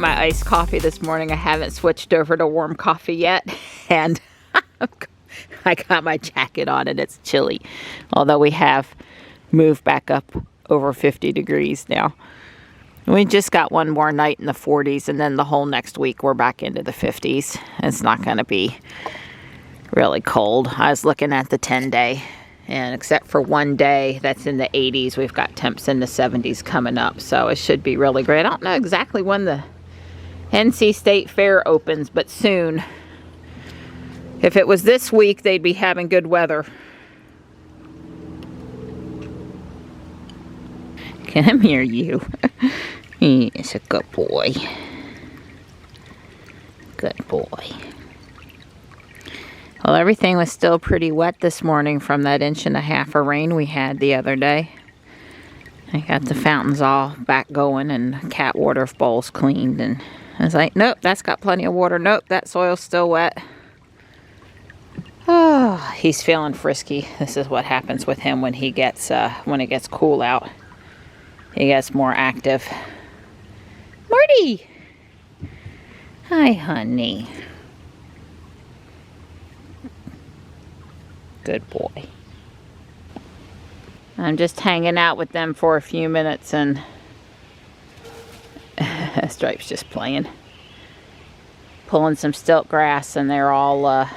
my iced coffee this morning. I haven't switched over to warm coffee yet. And I got my jacket on and it's chilly. Although we have moved back up over 50 degrees now. We just got one more night in the 40s, and then the whole next week we're back into the 50s. It's not going to be really cold. I was looking at the 10-day, and except for one day that's in the 80s, we've got temps in the 70s coming up, so it should be really great. I don't know exactly when the NC State Fair opens, but soon. If it was this week, they'd be having good weather. Come here, you. He's a good boy. Good boy. Well, everything was still pretty wet this morning from that 1.5 inches of rain we had the other day. I got the fountains all back going and cat water bowls cleaned, and I was like, nope, that's got plenty of water. Nope, that soil's still wet. Oh, he's feeling frisky. This is what happens with him when he gets when it gets cool out. He gets more active. Marty! Hi, honey. Good boy. I'm just hanging out with them for a few minutes, and Stripe's just playing. Pulling some stilt grass, and they're all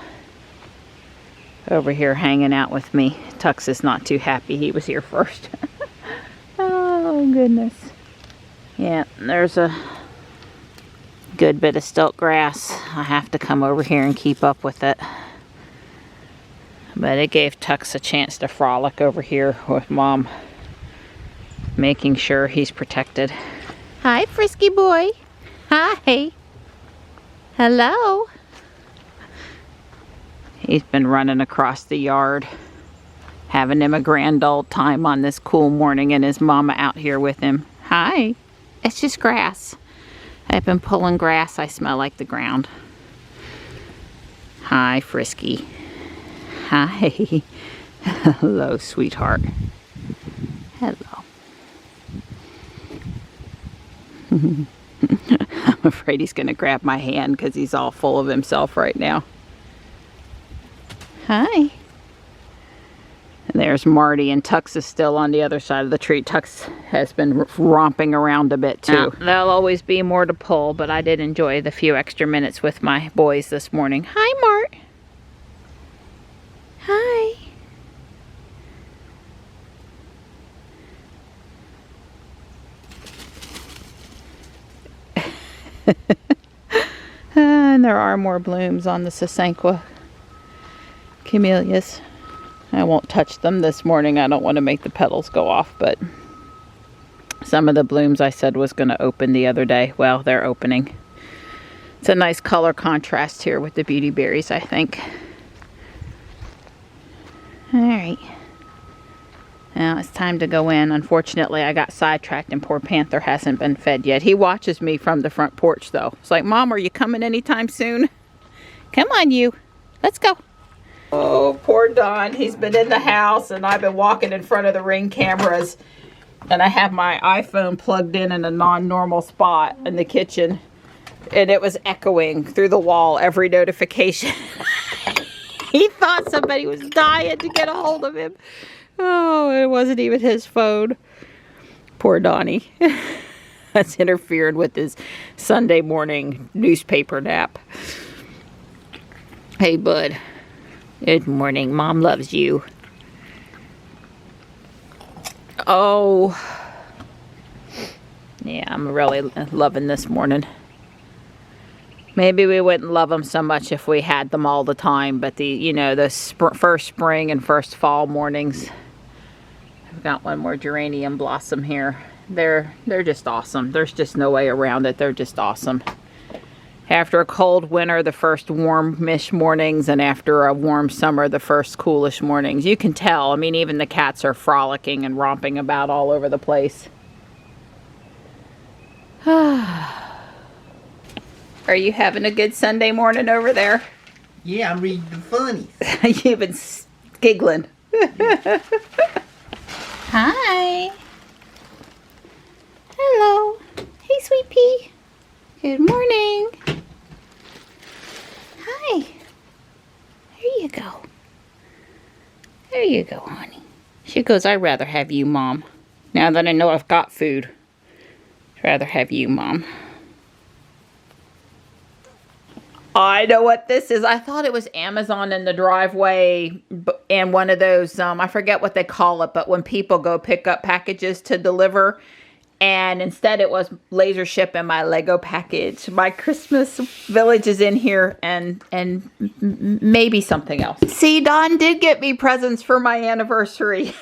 over here hanging out with me. Tux is not too happy he was here first. Oh, goodness. Yeah, there's a good bit of stilt grass. I have to come over here and keep up with it. But it gave Tux a chance to frolic over here with Mom, making sure he's protected. Hi, frisky boy. Hi. Hello. He's been running across the yard, having him a grand old time on this cool morning, and his mama out here with him. Hi. It's just grass. I've been pulling grass. I smell like the ground. Hi, Frisky. Hi. Hello, sweetheart. Hello. I'm afraid he's going to grab my hand because he's all full of himself right now. Hi. And there's Marty, and Tux is still on the other side of the tree. Tux has been romping around a bit too. Now, there'll always be more to pull, but I did enjoy the few extra minutes with my boys this morning. Hi, Mart. Hi. And there are more blooms on the Sasanqua camellias. I won't touch them this morning. I don't want to make the petals go off, but some of the blooms I said was going to open the other day. Well, they're opening. It's a nice color contrast here with the beauty berries, I think. Alright. Now it's time to go in. Unfortunately, I got sidetracked and poor Panther hasn't been fed yet. He watches me from the front porch, though. It's like, Mom, are you coming anytime soon? Come on, you. Let's go. Oh, poor Don. He's been in the house, and I've been walking in front of the Ring cameras, and I have my iPhone plugged in a non-normal spot in the kitchen, and it was echoing through the wall every notification. He thought somebody was dying to get a hold of him. Oh, it wasn't even his phone. Poor Donnie. That's interfered with his Sunday morning newspaper nap. Hey, bud. Good morning. Mom loves you. Oh. Yeah, I'm really loving this morning. Maybe we wouldn't love them so much if we had them all the time, but the first spring and first fall mornings. I've got one more geranium blossom here. They're just awesome. There's just no way around it. They're just awesome. After a cold winter, the first warmish mornings, and after a warm summer, the first coolish mornings. You can tell. I mean, even the cats are frolicking and romping about all over the place. Are you having a good Sunday morning over there? Yeah, I'm reading the funnies. You've been giggling. Hi. Hello. Hey, sweet pea. Good morning. Hi. There you go. There you go, honey. She goes, I'd rather have you, Mom. Now that I know I've got food, I'd rather have you, Mom. I know what this is. I thought it was Amazon in the driveway and one of those, I forget what they call it, but when people go pick up packages to deliver, and instead it was laser ship and my Lego package. My Christmas village is in here and maybe something else. See, Don did get me presents for my anniversary.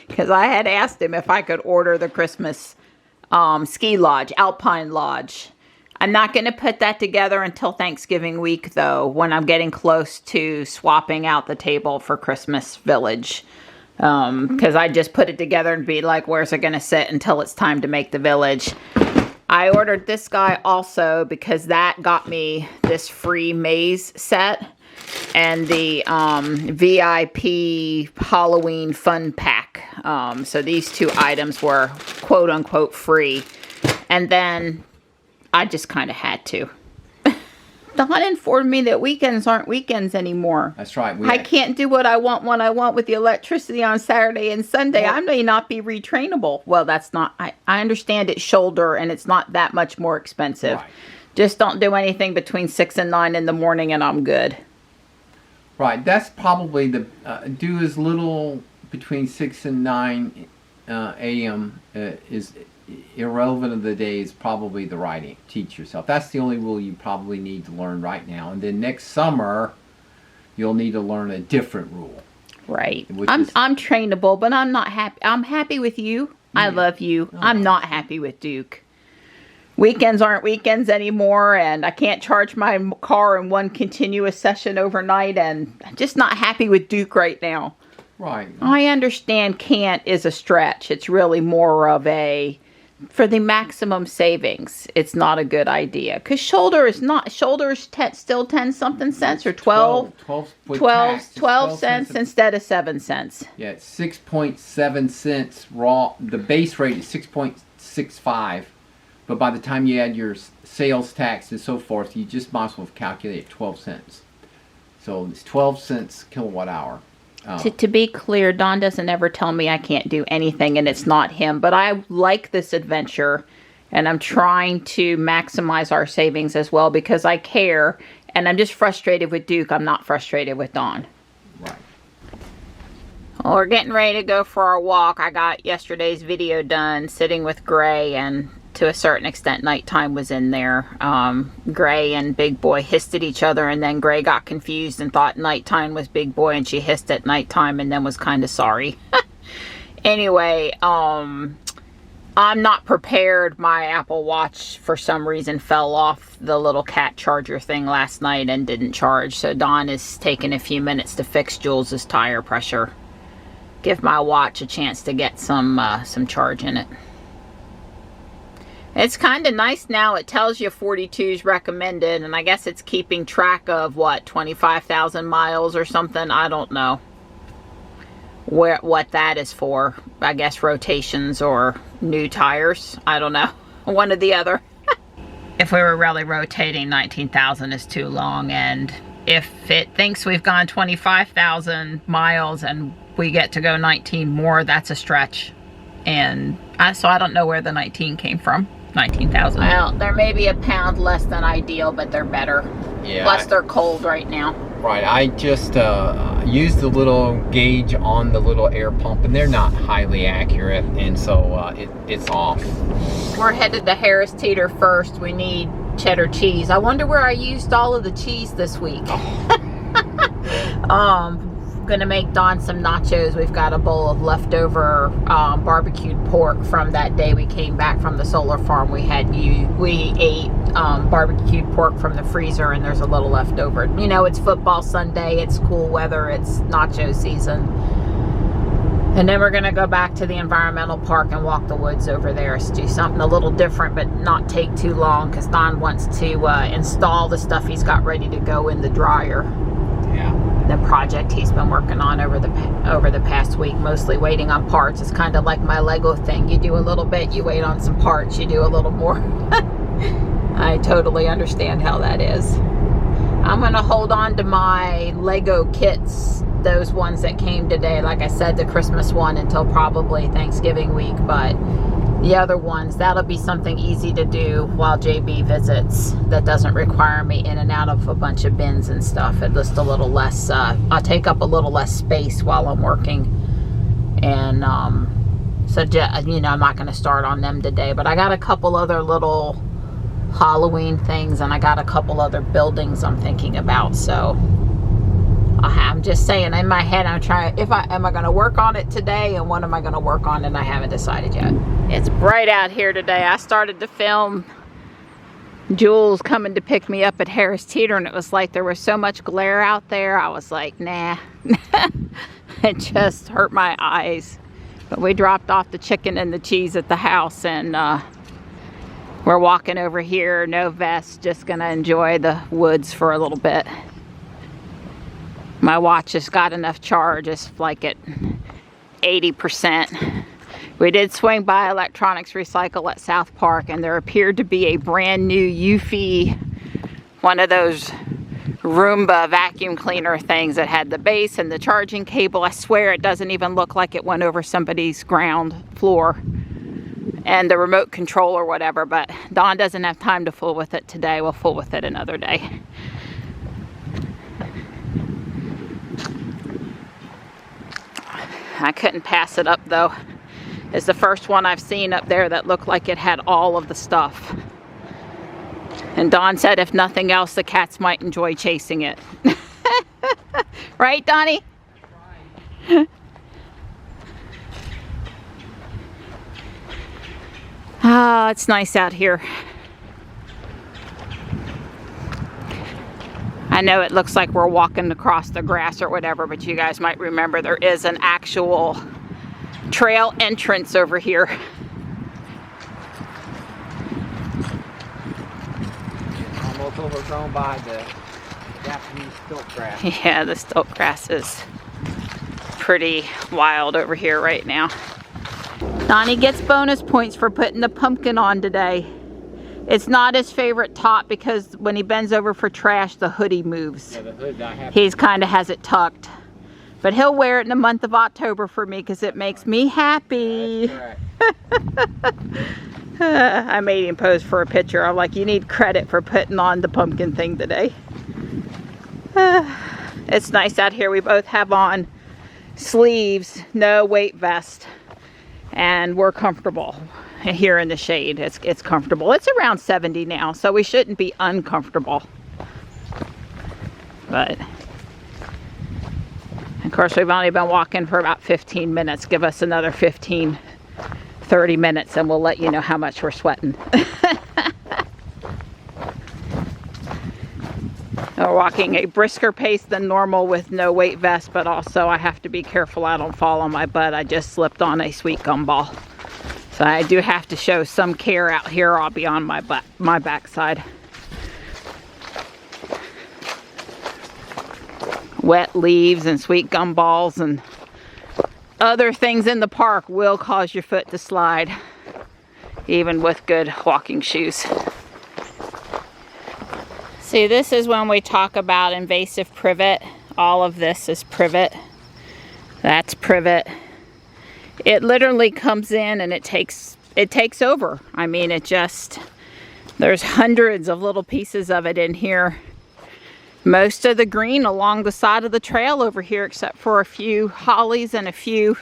Because I had asked him if I could order the Christmas ski lodge, Alpine Lodge. I'm not going to put that together until Thanksgiving week, though, when I'm getting close to swapping out the table for Christmas Village. Because I just put it together and be like, where's it going to sit until it's time to make the village. I ordered this guy also because that got me this free maze set and the VIP Halloween fun pack. So these two items were quote unquote free. And then I just kind of had to. Don informed me that weekends aren't weekends anymore. That's right. I can't do what I want when I want with the electricity on Saturday and Sunday. Well, I may not be retrainable. Well, that's not... I understand it's shoulder and it's not that much more expensive. Right. Just don't do anything between 6 and 9 in the morning and I'm good. Right. That's probably the... do as little between 6 and 9 a.m. Is... irrelevant of the day is probably the right teach yourself. That's the only rule you probably need to learn right now. And then next summer, you'll need to learn a different rule. Right. I'm trainable, but I'm not happy. I'm happy with you. Yeah. I love you. Oh. I'm not happy with Duke. Weekends aren't weekends anymore, and I can't charge my car in one continuous session overnight, and I'm just not happy with Duke right now. Right. I understand can't is a stretch. It's really more of a... for the maximum savings, it's not a good idea. Because shoulders still 10 something cents or 12 cents instead of 7 cents. Yeah, it's 6.7 cents raw. The base rate is 6.65. But by the time you add your sales tax and so forth, you just might as well calculate 12 cents. So it's 12 cents kilowatt hour. To be clear, Don doesn't ever tell me I can't do anything, and it's not him. But I like this adventure, and I'm trying to maximize our savings as well because I care, and I'm just frustrated with Duke. I'm not frustrated with Don. Right. Well, we're getting ready to go for our walk. I got yesterday's video done sitting with Gray, and to a certain extent, nighttime was in there. Gray and Big Boy hissed at each other, and then Gray got confused and thought nighttime was Big Boy, and she hissed at nighttime and then was kind of sorry. Anyway, I'm not prepared. My Apple Watch, for some reason, fell off the little cat charger thing last night and didn't charge. So Don is taking a few minutes to fix Jules's tire pressure. Give my watch a chance to get some charge in it. It's kind of nice now. It tells you 42's recommended, and I guess it's keeping track of, what, 25,000 miles or something? I don't know what that is for. I guess rotations or new tires. I don't know. One or the other. If we were really rotating, 19,000 is too long, and if it thinks we've gone 25,000 miles and we get to go 19 more, that's a stretch. And so I don't know where the 19 came from. 19,000. Well, they're maybe a pound less than ideal, but they're better. Yeah. Plus, they're cold right now. Right. I just used the little gauge on the little air pump, and they're not highly accurate, and so it's off. We're headed to Harris Teeter first. We need cheddar cheese. I wonder where I used all of the cheese this week. Gonna make Don some nachos. We've got a bowl of leftover barbecued pork from that day we came back from the solar farm. We ate barbecued pork from the freezer, and there's a little leftover. You know, it's football Sunday, it's cool weather, it's nacho season. And then we're gonna go back to the environmental park and walk the woods over there. Do something a little different, but not take too long, because Don wants to install the stuff he's got ready to go in the dryer. Yeah. The project he's been working on over the past week, mostly waiting on parts. It's kind of like my Lego thing. You do a little bit, you wait on some parts, you do a little more. I totally understand how that is. I'm gonna hold on to my Lego kits, those ones that came today, like I said, the Christmas one, until probably Thanksgiving week, but the other ones, that'll be something easy to do while JB visits that doesn't require me in and out of a bunch of bins and stuff. At just a little less, I'll take up a little less space while I'm working. And so, you know, I'm not going to start on them today, but I got a couple other little Halloween things, and I got a couple other buildings I'm thinking about. So I'm just saying, in my head, I'm trying, am I going to work on it today, and what am I going to work on, and I haven't decided yet. It's bright out here today. I started to film Jules coming to pick me up at Harris Teeter, and it was like there was so much glare out there. I was like, nah. It just hurt my eyes. But we dropped off the chicken and the cheese at the house, and we're walking over here, no vest, just gonna enjoy the woods for a little bit. My watch has got enough charge, it's like at 80%. We did swing by Electronics Recycle at South Park, and there appeared to be a brand new Eufy, one of those Roomba vacuum cleaner things that had the base and the charging cable. I swear it doesn't even look like it went over somebody's ground floor, and the remote control or whatever, but Dawn doesn't have time to fool with it today. We'll fool with it another day. I couldn't pass it up though. It's the first one I've seen up there that looked like it had all of the stuff. And Dawn said if nothing else, the cats might enjoy chasing it. Right, Donnie? Ah, it's nice out here. I know it looks like we're walking across the grass or whatever, but you guys might remember there is an actual trail entrance over here. Almost overgrown by the Japanese stilt grass. Yeah, the stilt grass is pretty wild over here right now. Donnie gets bonus points for putting the pumpkin on today. It's not his favorite top because when he bends over for trash, the hoodie moves. Yeah, the hood, I have He's kind of has it tucked. But he'll wear it in the month of October for me because it makes me happy. That's correct. I made him pose for a picture. I'm like, you need credit for putting on the pumpkin thing today. It's nice out here. We both have on sleeves, no weight vest, and we're comfortable here in the shade. It's comfortable. It's around 70 now, so we shouldn't be uncomfortable. But of course, we've only been walking for about 15 minutes. Give us another 15, 30 minutes and we'll let you know how much we're sweating. We're walking a brisker pace than normal with no weight vest, but also I have to be careful I don't fall on my butt. I just slipped on a sweet gum ball. So I do have to show some care out here. I'll be on my butt, my backside. Wet leaves and sweet gum balls and other things in the park will cause your foot to slide, even with good walking shoes. See, this is when we talk about invasive privet. All of this is privet. That's privet. It literally comes in and it takes over. I mean, there's hundreds of little pieces of it in here. Most of the green along the side of the trail over here, except for a few hollies and a few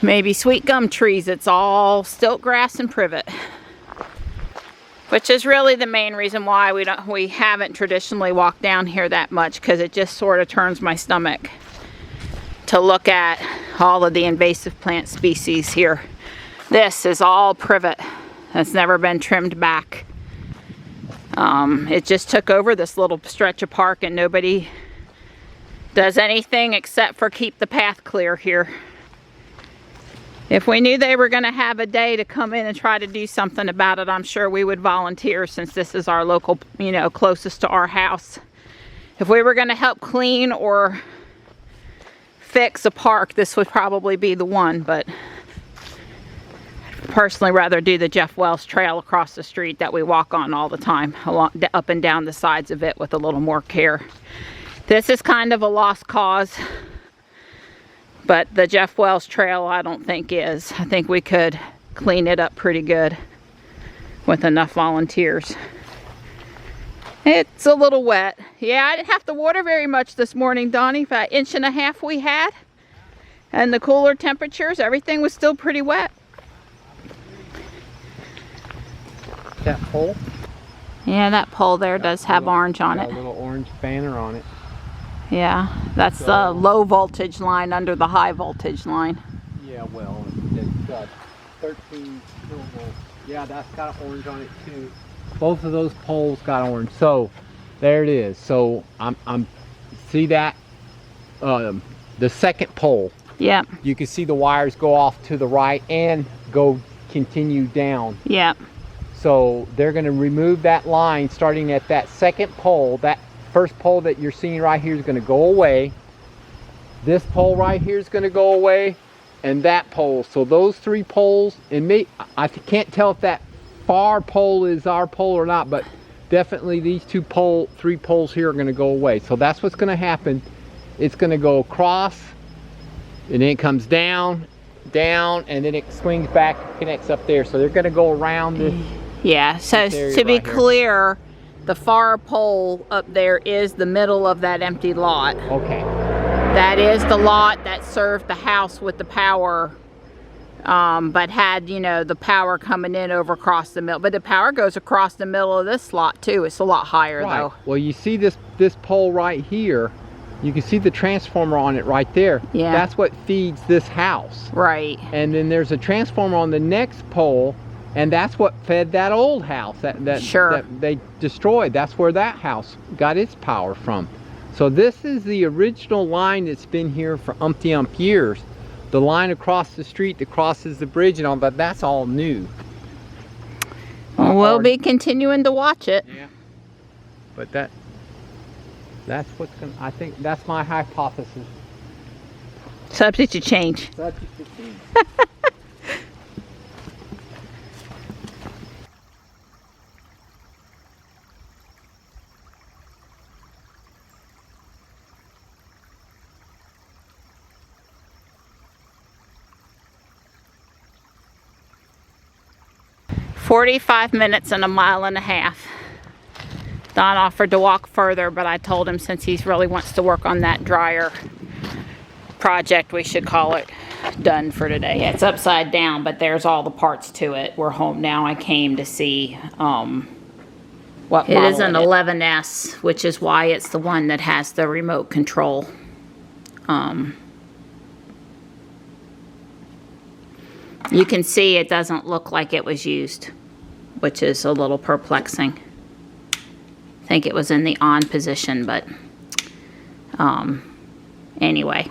maybe sweet gum trees. It's all stilt grass and privet, which is really the main reason why we haven't traditionally walked down here that much, because it just sort of turns my stomach to look at all of the invasive plant species here. This is all privet. That's never been trimmed back. It just took over this little stretch of park and nobody does anything except for keep the path clear here. If we knew they were going to have a day to come in and try to do something about it, I'm sure we would volunteer, since this is our local, closest to our house. If we were going to help clean or fix a park, this would probably be the one, but personally rather do the Jeff Wells trail across the street that we walk on all the time, up and down the sides of it with a little more care. This is kind of a lost cause, but the Jeff Wells trail I don't think is. I think we could clean it up pretty good with enough volunteers. It's a little wet. Yeah, I didn't have to water very much this morning, Donnie. For that 1.5 inches we had, and the cooler temperatures, everything was still pretty wet. That pole? Yeah, that pole there does have orange on it. A little orange banner on it. Yeah, that's the low voltage line under the high voltage line. Yeah, well, it's got 13 kilovolts. Yeah, that's got orange on it too. Both of those poles got orange. So there it is. So I'm see that the second pole. Yeah. You can see the wires go off to the right and continue down. Yeah. So they're going to remove that line starting at that second pole. That first pole that you're seeing right here is going to go away. This pole right here is going to go away, and that pole. So those 3 poles, and I can't tell if that far pole is our pole or not, but definitely these 3 poles here are going to go away. So that's what's going to happen. It's going to go across, and then it comes down, and then it swings back and connects up there. So they're going to go around this. Yeah, so to be clear, the far pole up there is the middle of that empty lot. Okay. That is the lot that served the house with the power, but had, you know, the power coming in over across the middle. But the power goes across the middle of this lot too. It's a lot higher though. Well, you see this pole right here. You can see the transformer on it right there. Yeah. That's what feeds this house. Right. And then there's a transformer on the next pole, and that's what fed that old house that they destroyed. That's where that house got its power from. So this is the original line that's been here for umpty-ump years. The line across the street that crosses the bridge and all that, that's all new. We'll be continuing to watch it. Yeah. But that's what's going to, I think that's my hypothesis. Subject to change. Subject to change. 45 minutes and 1.5 miles. Don offered to walk further, but I told him since he really wants to work on that dryer project, we should call it done for today. Yeah, it's upside down, but there's all the parts to it. We're home now. I came to see what it is, an 11S, which is why it's the one that has the remote control. You can see it doesn't look like it was used, which is a little perplexing. I think it was in the on position, but anyway.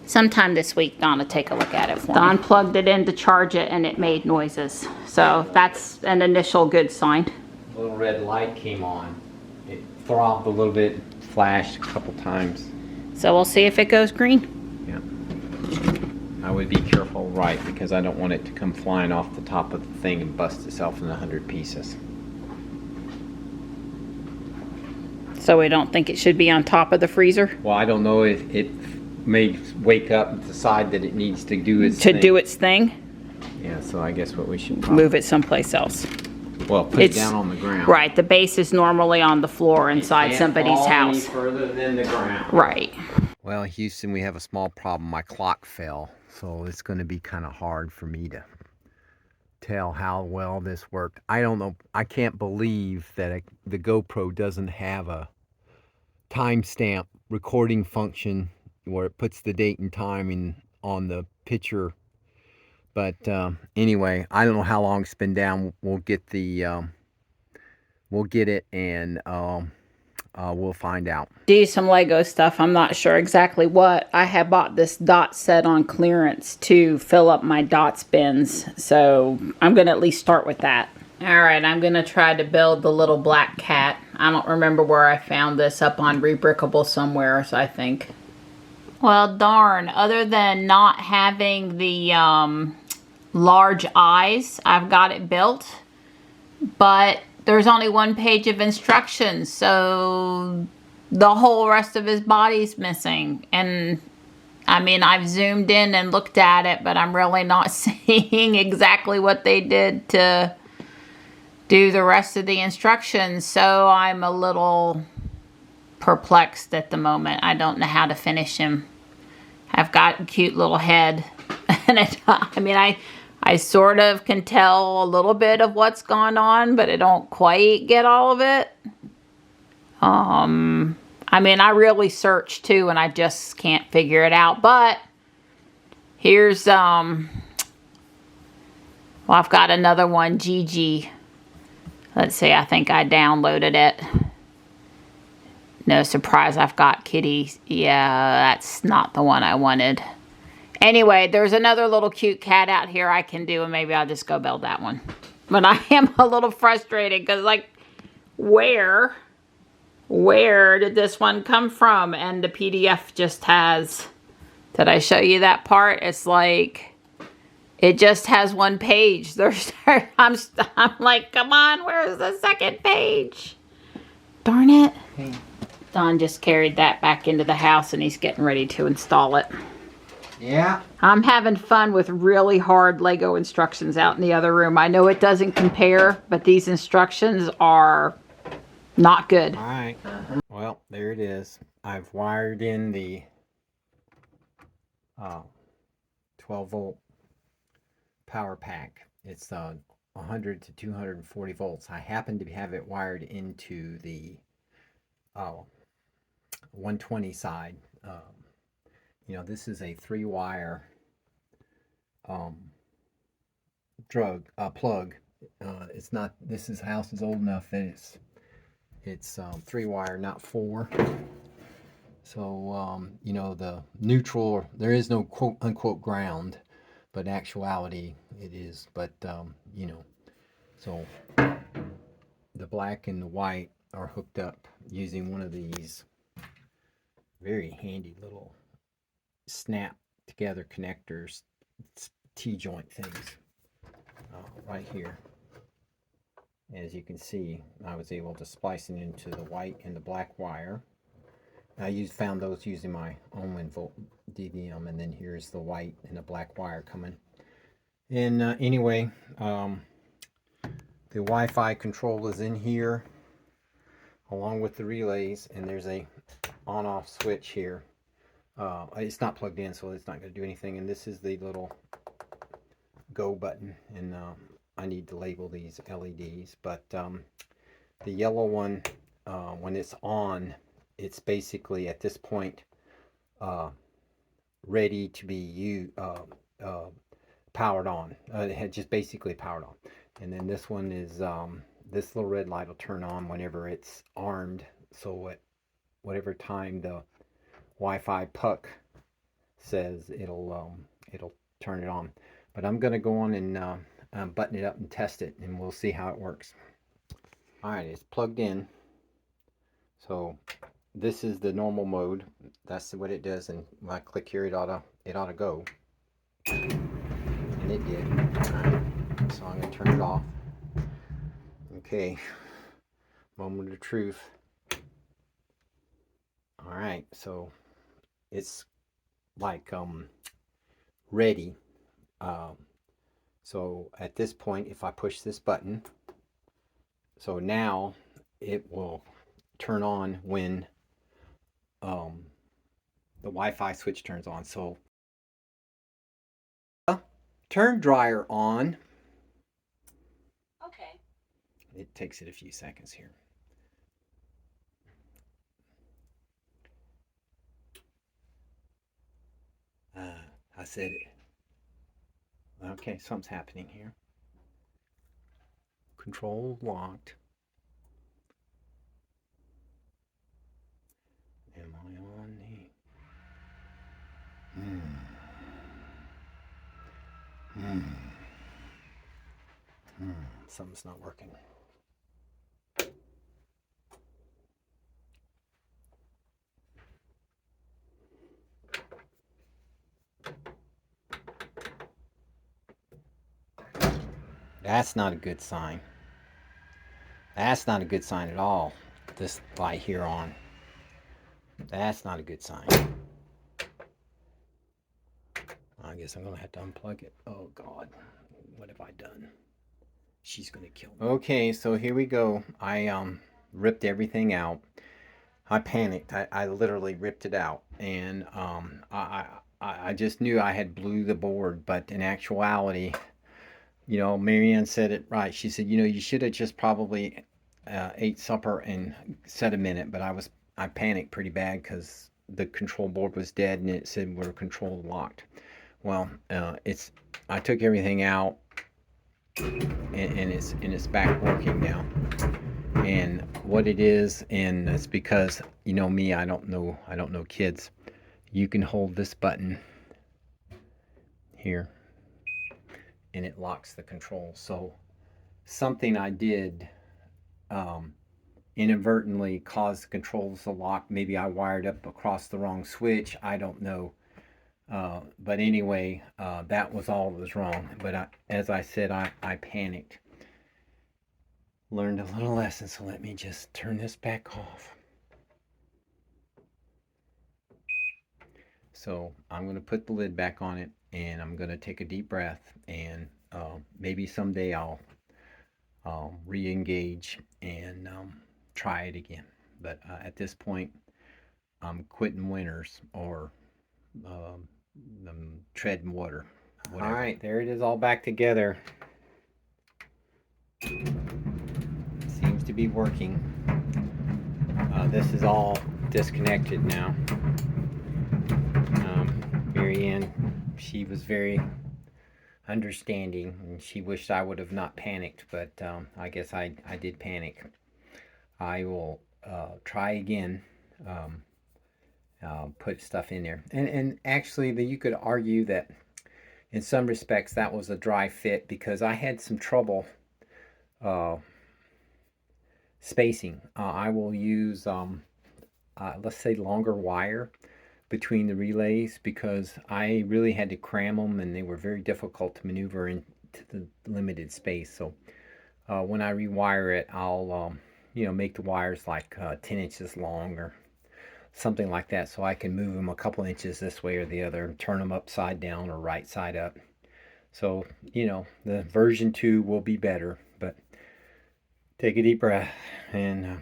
Sometime this week, Don will take a look at it for me. Don plugged it in to charge it, and it made noises. So that's an initial good sign. A little red light came on. It throbbed a little bit, flashed a couple times. So we'll see if it goes green. Yeah. I would be careful, right, because I don't want it to come flying off the top of the thing and bust itself in 100 pieces. So we don't think it should be on top of the freezer? Well, I don't know if it may wake up and decide that it needs to do its thing. To do its thing? Yeah, so I guess what we should probably move it someplace else. Well, put it down on the ground. Right, the base is normally on the floor inside somebody's house. Any further than the ground. Right. Well, Houston, we have a small problem. My clock fell, so it's going to be kind of hard for me to tell how well this worked. I don't know. I can't believe that the GoPro doesn't have a timestamp recording function where it puts the date and time on the picture. But anyway, I don't know how long it's been down. We'll get it, and we'll find out. Do some Lego stuff. I'm not sure exactly what. I have bought this dot set on clearance to fill up my dots bins, so I'm going to at least start with that. Alright, I'm going to try to build the little black cat. I don't remember where I found this, up on Rebrickable somewhere, so I think. Well, darn, other than not having the large eyes. I've got it built, but there's only one page of instructions, so the whole rest of his body's missing. And I mean, I've zoomed in and looked at it, but I'm really not seeing exactly what they did to do the rest of the instructions. So I'm a little perplexed at the moment. I don't know how to finish him. I've got a cute little head. And I mean, I sort of can tell a little bit of what's gone on, but I don't quite get all of it. I mean, I really searched too, and I just can't figure it out. But here's, well, I've got another one, Gigi. Let's see, I think I downloaded it. No surprise, I've got Kitty. Yeah, that's not the one I wanted. Anyway, there's another little cute cat out here I can do, and maybe I'll just go build that one. But I am a little frustrated because, like, where did this one come from? And the PDF just has, did I show you that part? It's like, it just has one page. I'm like, come on, where's the second page? Darn it. Hey. Don just carried that back into the house and he's getting ready to install it. Yeah. I'm having fun with really hard Lego instructions out in the other room. I know it doesn't compare, but these instructions are not good. All right. Well, there it is. I've wired in the 12-volt power pack. It's 100 to 240 volts. I happen to have it wired into the 120 side. You know, this is a 3-wire plug. It's not. House is old enough that it's 3-wire, not 4. So you know, the neutral. There is no quote unquote ground, but in actuality it is. But you know, so the black and the white are hooked up using one of these very handy little snap together connectors, T-joint things right here. As you can see, I was able to splice it into the white and the black wire. I found those using my own volt DVM, and then here's the white and the black wire coming. And anyway, the Wi-Fi control is in here along with the relays, and there's a on-off switch here. It's not plugged in, so it's not going to do anything. And this is the little go button, and I need to label these LEDs. But the yellow one, when it's on, it's basically at this point ready to be powered on. It had just basically powered on. And then this one is this little red light will turn on whenever it's armed. So at whatever time the Wi-Fi puck says, it'll turn it on. But I'm gonna go on and button it up and test it, and we'll see how it works. All right, it's plugged in. So this is the normal mode. That's what it does, and when I click here, it ought to go, and it did. All right, so I'm gonna turn it off. Okay, moment of truth. All right, so it's like ready. So at this point, if I push this button, so now it will turn on when the Wi-Fi switch turns on. So turn dryer on. Okay. It takes it a few seconds here. I said it. Okay, something's happening here. Control locked. Am I on the... Something's not working. That's not a good sign. That's not a good sign at all. This light here on. That's not a good sign. I guess I'm going to have to unplug it. Oh, God. What have I done? She's going to kill me. Okay, so here we go. I ripped everything out. I panicked. I literally ripped it out. And I just knew I had blew the board. But in actuality, you know, Marianne said it right. She said, you know, you should have just probably ate supper and set a minute. But I panicked pretty bad because the control board was dead and it said we're control locked. Well, I took everything out and it's back working now. And what it is, and it's because, you know me, I don't know kids. You can hold this button here and it locks the control. So something I did inadvertently caused the controls to lock. Maybe I wired up across the wrong switch. I don't know. But anyway, that was all that was wrong. But as I said, I panicked. Learned a little lesson, so let me just turn this back off. So I'm going to put the lid back on it, and I'm going to take a deep breath, and maybe someday I'll re-engage and try it again. But at this point, I'm quitting winners or treading water. Whatever. All right, there it is all back together. Seems to be working. This is all disconnected now. Marianne, she was very understanding, and she wished I would have not panicked, but I guess I did panic. I will try again. Put stuff in there, and actually you could argue that in some respects that was a dry fit, because I had some trouble spacing. I will use let's say longer wire between the relays, because I really had to cram them and they were very difficult to maneuver into the limited space. So when I rewire it, I'll you know, make the wires like 10 inches long or something like that, so I can move them a couple inches this way or the other and turn them upside down or right side up. So, you know, the version 2 will be better, but take a deep breath and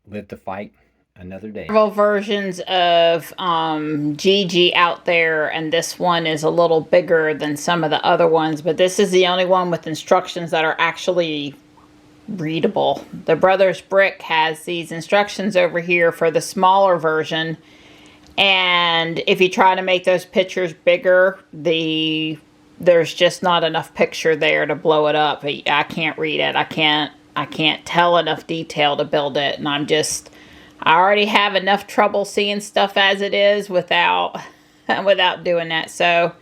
live to fight another day. Several versions of GG out there, and this one is a little bigger than some of the other ones, but this is the only one with instructions that are actually readable. The Brothers Brick has these instructions over here for the smaller version, and if you try to make those pictures bigger, there's just not enough picture there to blow it up. I can't read it. I can't tell enough detail to build it, and I already have enough trouble seeing stuff as it is without doing that. So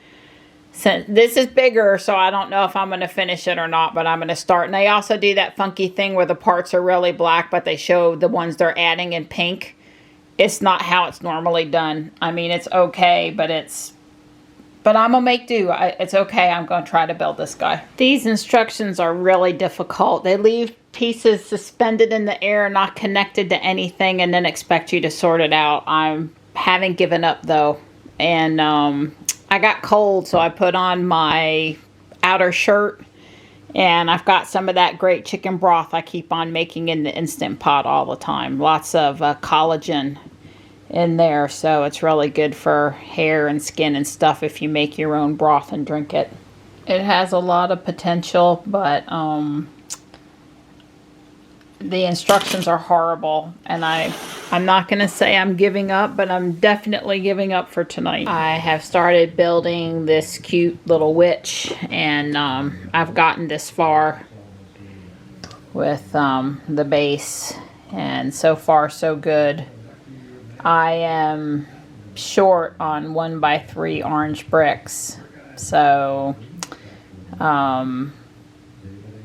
since this is bigger, so I don't know if I'm going to finish it or not, but I'm going to start. And they also do that funky thing where the parts are really black, but they show the ones they're adding in pink. It's not how it's normally done. I mean, it's okay, but I'm going to make do. It's okay. I'm going to try to build this guy. These instructions are really difficult. They leave pieces suspended in the air, not connected to anything, and then expect you to sort it out. I haven't given up, though. And I got cold, so I put on my outer shirt, and I've got some of that great chicken broth I keep on making in the Instant Pot all the time. Lots of collagen in there, so it's really good for hair and skin and stuff if you make your own broth and drink it. It has a lot of potential, but the instructions are horrible, and I'm not going to say I'm giving up, but I'm definitely giving up for tonight. I have started building this cute little witch, and I've gotten this far with the base, and so far so good. I am short on 1x3 orange bricks, so I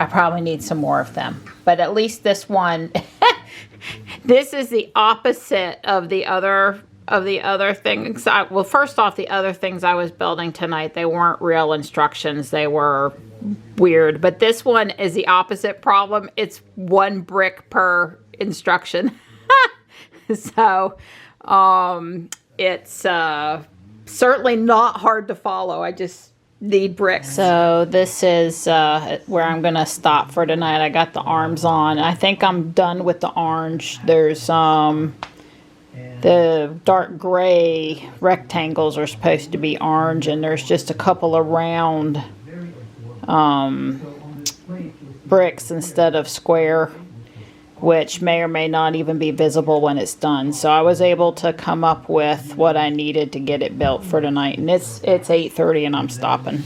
probably need some more of them. But at least this one, this is the opposite of the other of the other things. Well, first off, the other things I was building tonight, they weren't real instructions. They were weird. But this one is the opposite problem. It's 1 brick per instruction. So it's certainly not hard to follow. I just need bricks. So this is where I'm going to stop for tonight. I got the arms on. I think I'm done with the orange. There's the dark gray rectangles are supposed to be orange, and there's just a couple of round bricks instead of square, which may or may not even be visible when it's done. So I was able to come up with what I needed to get it built for tonight, and it's 8:30 and I'm stopping.